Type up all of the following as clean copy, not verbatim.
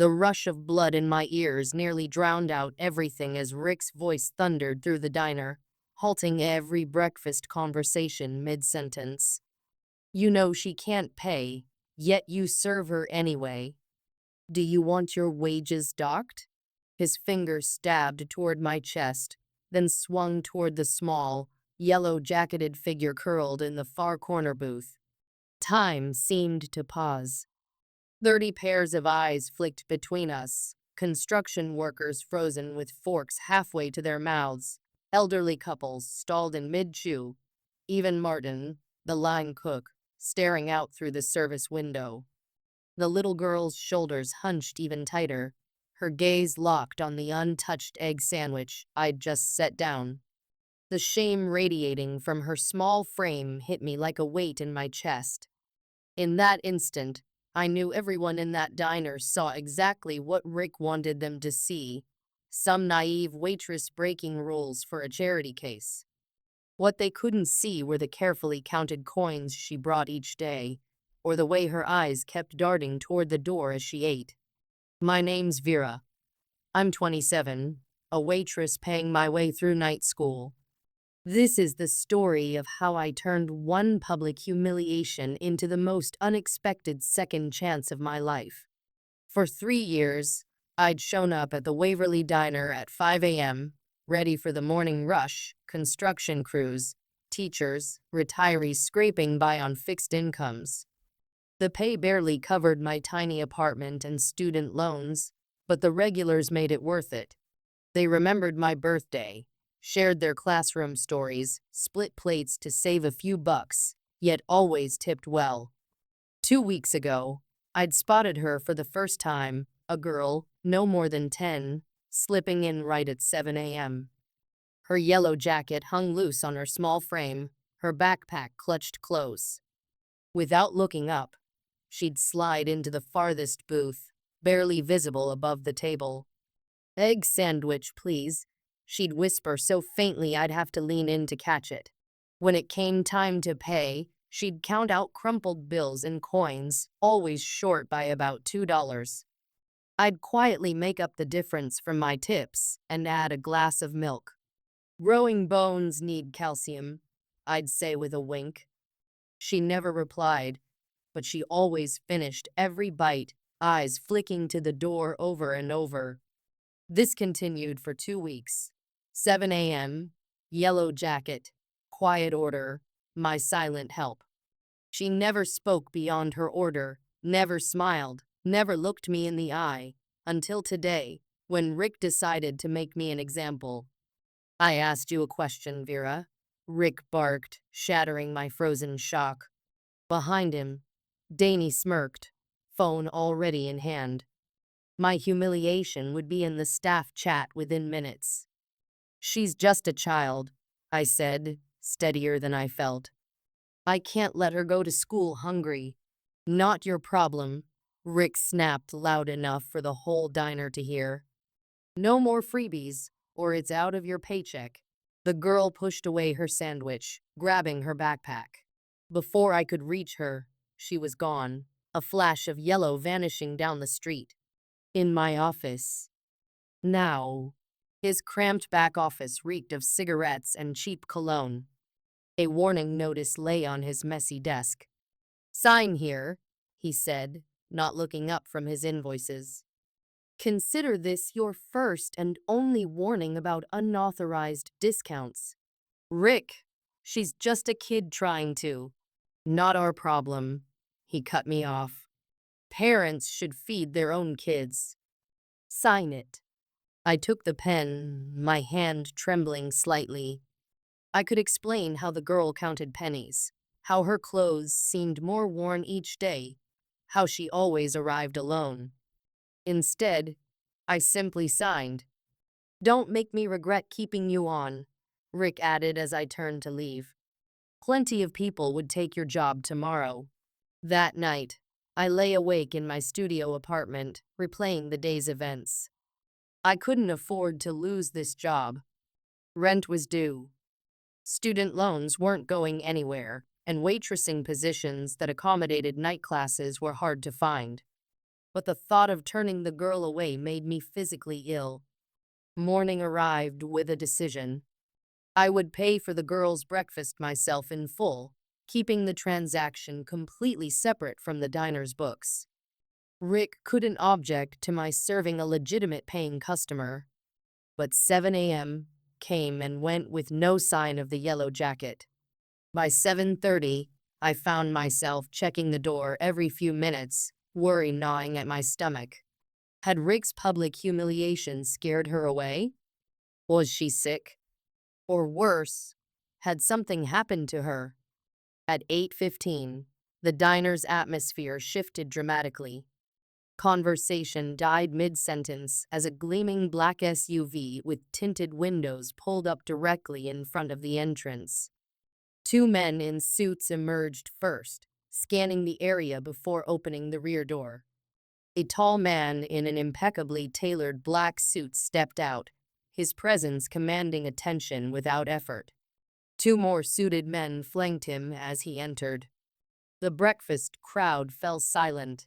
The rush of blood in my ears nearly drowned out everything as Rick's voice thundered through the diner, halting every breakfast conversation mid-sentence. You know she can't pay, yet you serve her anyway. Do you want your wages docked? His finger stabbed toward my chest, then swung toward the small, yellow-jacketed figure curled in the far corner booth. Time seemed to pause. 30 pairs of eyes flicked between us, construction workers frozen with forks halfway to their mouths, elderly couples stalled in mid-chew, even Martin, the line cook, staring out through the service window. The little girl's shoulders hunched even tighter, her gaze locked on the untouched egg sandwich I'd just set down. The shame radiating from her small frame hit me like a weight in my chest. In that instant, I knew everyone in that diner saw exactly what Rick wanted them to see, some naive waitress breaking rules for a charity case. What they couldn't see were the carefully counted coins she brought each day, or the way her eyes kept darting toward the door as she ate. My name's Vera. I'm 27, a waitress paying my way through night school. This is the story of how I turned one public humiliation into the most unexpected second chance of my life. For 3 years, I'd shown up at the Waverly Diner at 5 a.m., ready for the morning rush, construction crews, teachers, retirees scraping by on fixed incomes. The pay barely covered my tiny apartment and student loans, but the regulars made it worth it. They remembered my birthday, shared their classroom stories, split plates to save a few bucks, yet always tipped well. 2 weeks ago, I'd spotted her for the first time, a girl, no more than 10, slipping in right at 7 a.m. Her yellow jacket hung loose on her small frame, her backpack clutched close. Without looking up, she'd slide into the farthest booth, barely visible above the table. "Egg sandwich, please," she'd whisper so faintly I'd have to lean in to catch it. When it came time to pay, she'd count out crumpled bills and coins, always short by about $2. I'd quietly make up the difference from my tips and add a glass of milk. "Growing bones need calcium," I'd say with a wink. She never replied, but she always finished every bite, eyes flicking to the door over and over. This continued for 2 weeks. 7 a.m., yellow jacket, quiet order, my silent help. She never spoke beyond her order, never smiled, never looked me in the eye, until today, when Rick decided to make me an example. "I asked you a question, Vera," Rick barked, shattering my frozen shock. Behind him, Danny smirked, phone already in hand. My humiliation would be in the staff chat within minutes. "She's just a child," I said, steadier than I felt. "I can't let her go to school hungry." "Not your problem," Rick snapped loud enough for the whole diner to hear. "No more freebies, or it's out of your paycheck." The girl pushed away her sandwich, grabbing her backpack. Before I could reach her, she was gone, a flash of yellow vanishing down the street. In my office. Now, his cramped back office reeked of cigarettes and cheap cologne. A warning notice lay on his messy desk. "Sign here," he said, not looking up from his invoices. "Consider this your first and only warning about unauthorized discounts." "Rick, she's just a kid trying to." "Not our problem," he cut me off. "Parents should feed their own kids." "Sign it." I took the pen, my hand trembling slightly. I could explain how the girl counted pennies, how her clothes seemed more worn each day, how she always arrived alone. Instead, I simply signed. "Don't make me regret keeping you on," Rick added as I turned to leave. "Plenty of people would take your job tomorrow." That night, I lay awake in my studio apartment, replaying the day's events. I couldn't afford to lose this job. Rent was due. Student loans weren't going anywhere, and waitressing positions that accommodated night classes were hard to find. but the thought of turning the girl away made me physically ill. Morning arrived with a decision. I would pay for the girl's breakfast myself in full, keeping the transaction completely separate from the diner's books. Rick couldn't object to my serving a legitimate paying customer, but 7 a.m. came and went with no sign of the yellow jacket. By 7:30, I found myself checking the door every few minutes, worry gnawing at my stomach. Had Rick's public humiliation scared her away? Was she sick? Or worse, had something happened to her? At 8:15, the diner's atmosphere shifted dramatically. Conversation died mid-sentence as a gleaming black SUV with tinted windows pulled up directly in front of the entrance. Two men in suits emerged first, scanning the area before opening the rear door. A tall man in an impeccably tailored black suit stepped out, his presence commanding attention without effort. Two more suited men flanked him as he entered. The breakfast crowd fell silent.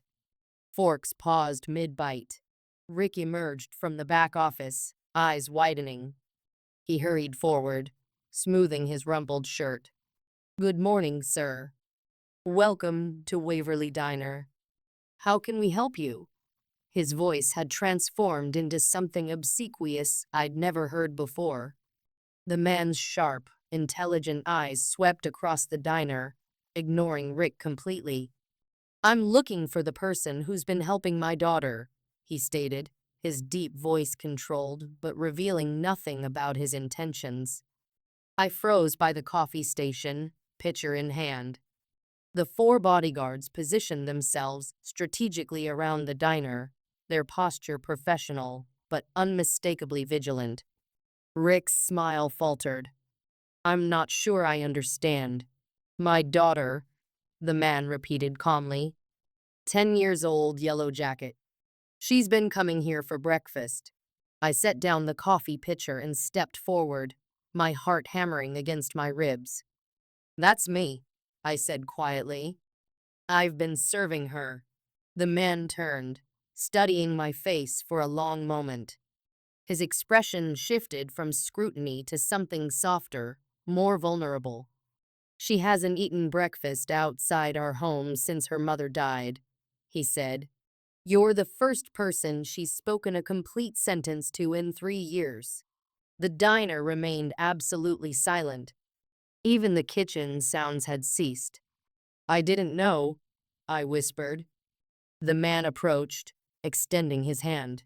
Forks paused mid-bite. Rick emerged from the back office, eyes widening. He hurried forward, smoothing his rumpled shirt. "Good morning, sir. Welcome to Waverly Diner. How can we help you?" His voice had transformed into something obsequious I'd never heard before. The man's sharp, intelligent eyes swept across the diner, ignoring Rick completely. "I'm looking for the person who's been helping my daughter," he stated, his deep voice controlled but revealing nothing about his intentions. I froze by the coffee station, pitcher in hand. The four bodyguards positioned themselves strategically around the diner, their posture professional but unmistakably vigilant. Rick's smile faltered. "I'm not sure I understand." "My daughter," the man repeated calmly. 10 years old, yellow jacket. "She's been coming here for breakfast." I set down the coffee pitcher and stepped forward, my heart hammering against my ribs. "That's me," I said quietly. "I've been serving her." The man turned, studying my face for a long moment. His expression shifted from scrutiny to something softer, more vulnerable. "She hasn't eaten breakfast outside our home since her mother died," he said. "You're the first person she's spoken a complete sentence to in 3 years." The diner remained absolutely silent. Even the kitchen sounds had ceased. "I didn't know," I whispered. The man approached, extending his hand.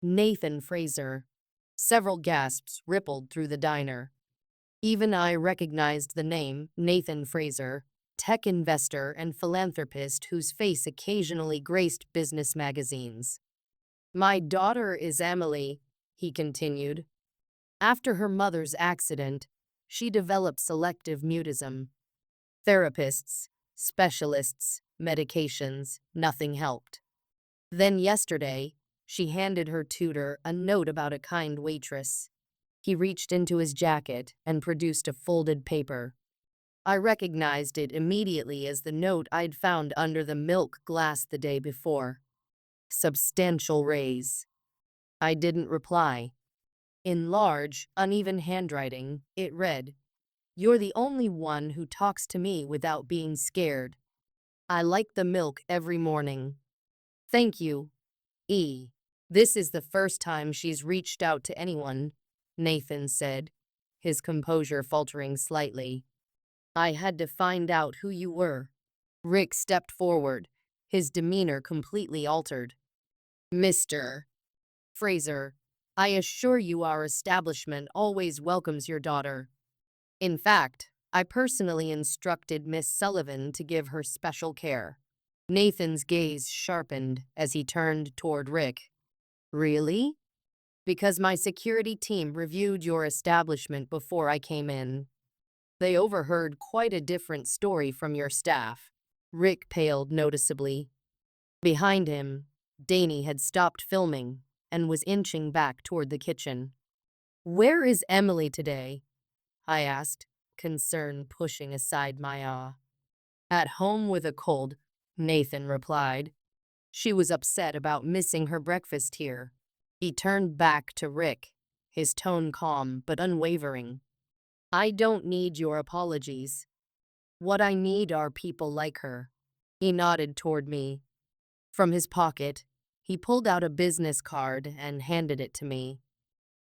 "Nathan Fraser." Several gasps rippled through the diner. Even I recognized the name, Nathan Fraser, tech investor and philanthropist whose face occasionally graced business magazines. "My daughter is Emily," he continued. "After her mother's accident, she developed selective mutism. Therapists, specialists, medications, nothing helped. Then yesterday, she handed her tutor a note about a kind waitress." He reached into his jacket and produced a folded paper. I recognized it immediately as the note I'd found under the milk glass the day before. "Substantial raise." I didn't reply. In large, uneven handwriting, it read, "You're the only one who talks to me without being scared. I like the milk every morning. Thank you, E." "This is the first time she's reached out to anyone," Nathan said, his composure faltering slightly. "I had to find out who you were." Rick stepped forward, his demeanor completely altered. "Mr. Fraser, I assure you our establishment always welcomes your daughter. In fact, I personally instructed Miss Sullivan to give her special care." Nathan's gaze sharpened as he turned toward Rick. "Really?" "Because my security team reviewed your establishment before I came in. They overheard quite a different story from your staff." Rick paled noticeably. Behind him, Danny had stopped filming and was inching back toward the kitchen. "Where is Emily today?" I asked, concern pushing aside my awe. "At home with a cold," Nathan replied. She was upset about missing her breakfast here. He turned back to Rick, his tone calm but unwavering. I don't need your apologies. What I need are people like her. He nodded toward me. From his pocket, he pulled out a business card and handed it to me.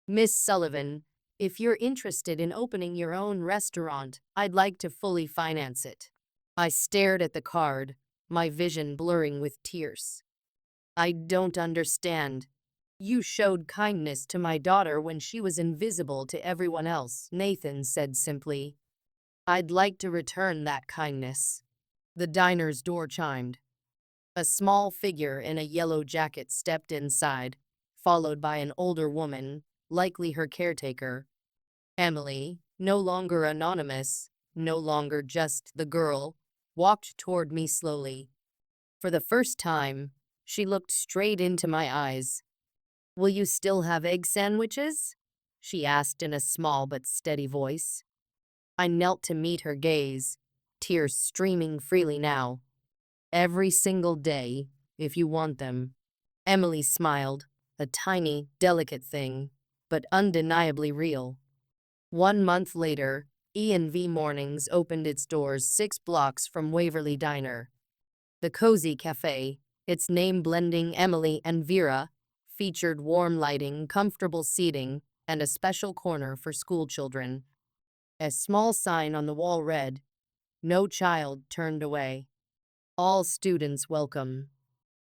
Miss Sullivan, if you're interested in opening your own restaurant, I'd like to fully finance it. I stared at the card, my vision blurring with tears. I don't understand. You showed kindness to my daughter when she was invisible to everyone else, Nathan said simply. I'd like to return that kindness. The diner's door chimed. A small figure in a yellow jacket stepped inside, followed by an older woman, likely her caretaker. Emily, no longer anonymous, no longer just the girl, walked toward me slowly. For the first time, she looked straight into my eyes. Will you still have egg sandwiches? She asked in a small but steady voice. I knelt to meet her gaze, tears streaming freely now. Every single day, if you want them. Emily smiled, a tiny, delicate thing, but undeniably real. 1 month later, E&V Mornings opened its doors 6 blocks from Waverly Diner. The cozy cafe, its name blending Emily and Vera, featured warm lighting, comfortable seating, and a special corner for schoolchildren. A small sign on the wall read, "No child turned away. All students welcome."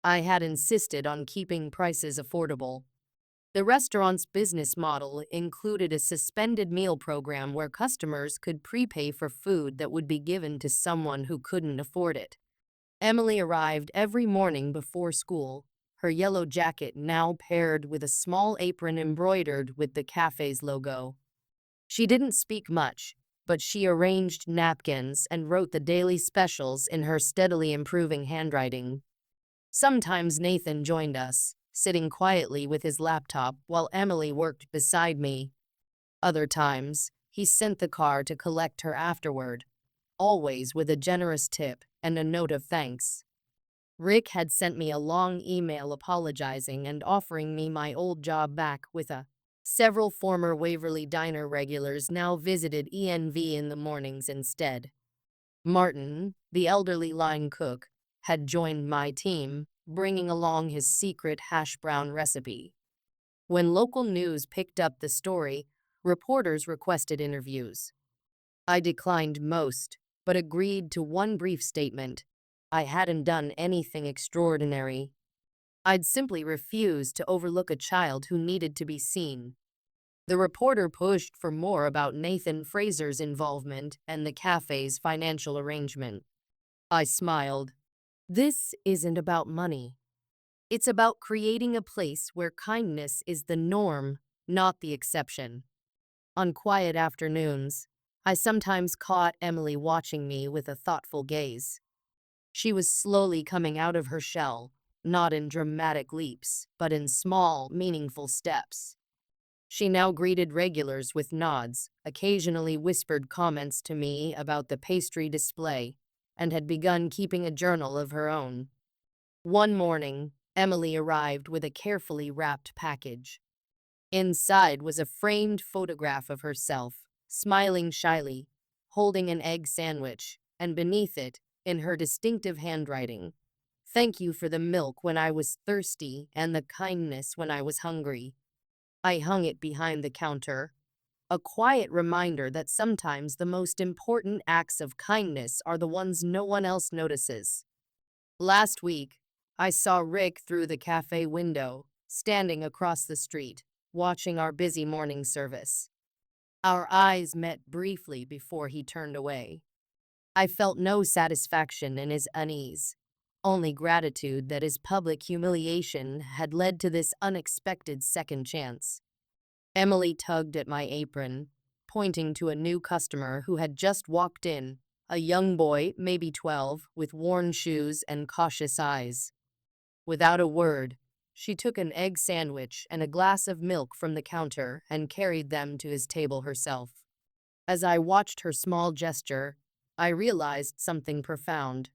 I had insisted on keeping prices affordable. The restaurant's business model included a suspended meal program where customers could prepay for food that would be given to someone who couldn't afford it. Emily arrived every morning before school, her yellow jacket now paired with a small apron embroidered with the cafe's logo. She didn't speak much, but she arranged napkins and wrote the daily specials in her steadily improving handwriting. Sometimes Nathan joined us, sitting quietly with his laptop while Emily worked beside me. Other times, he sent the car to collect her afterward, always with a generous tip and a note of thanks. Rick had sent me a long email apologizing and offering me my old job back with a Several former Waverly Diner regulars now visited E&V in the mornings instead. Martin, the elderly line cook, had joined my team, bringing along his secret hash brown recipe. When local news picked up the story, reporters requested interviews. I declined most, but agreed to one brief statement. I hadn't done anything extraordinary. I'd simply refused to overlook a child who needed to be seen. The reporter pushed for more about Nathan Fraser's involvement and the cafe's financial arrangement. I smiled. This isn't about money. It's about creating a place where kindness is the norm, not the exception. On quiet afternoons, I sometimes caught Emily watching me with a thoughtful gaze. She was slowly coming out of her shell, not in dramatic leaps, but in small, meaningful steps. She now greeted regulars with nods, occasionally whispered comments to me about the pastry display, and had begun keeping a journal of her own. One morning, Emily arrived with a carefully wrapped package. Inside was a framed photograph of herself, smiling shyly, holding an egg sandwich, and beneath it, in her distinctive handwriting, "Thank you for the milk when I was thirsty and the kindness when I was hungry." I hung it behind the counter, a quiet reminder that sometimes the most important acts of kindness are the ones no one else notices. Last week, I saw Rick through the cafe window, standing across the street, watching our busy morning service. Our eyes met briefly before he turned away. I felt no satisfaction in his unease, only gratitude that his public humiliation had led to this unexpected second chance. Emily tugged at my apron, pointing to a new customer who had just walked in, a young boy, maybe 12, with worn shoes and cautious eyes. Without a word, she took an egg sandwich and a glass of milk from the counter and carried them to his table herself. As I watched her small gesture, I realized something profound.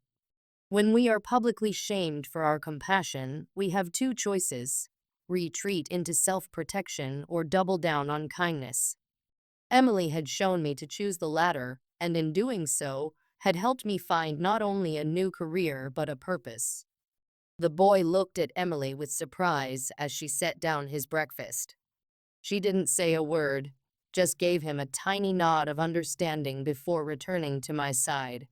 When we are publicly shamed for our compassion, we have two choices: retreat into self-protection or double down on kindness. Emily had shown me to choose the latter, and in doing so, had helped me find not only a new career but a purpose. The boy looked at Emily with surprise as she set down his breakfast. She didn't say a word, just gave him a tiny nod of understanding before returning to my side.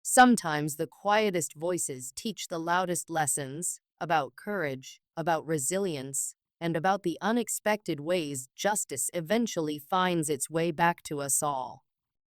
Sometimes the quietest voices teach the loudest lessons about courage, about resilience, and about the unexpected ways justice eventually finds its way back to us all.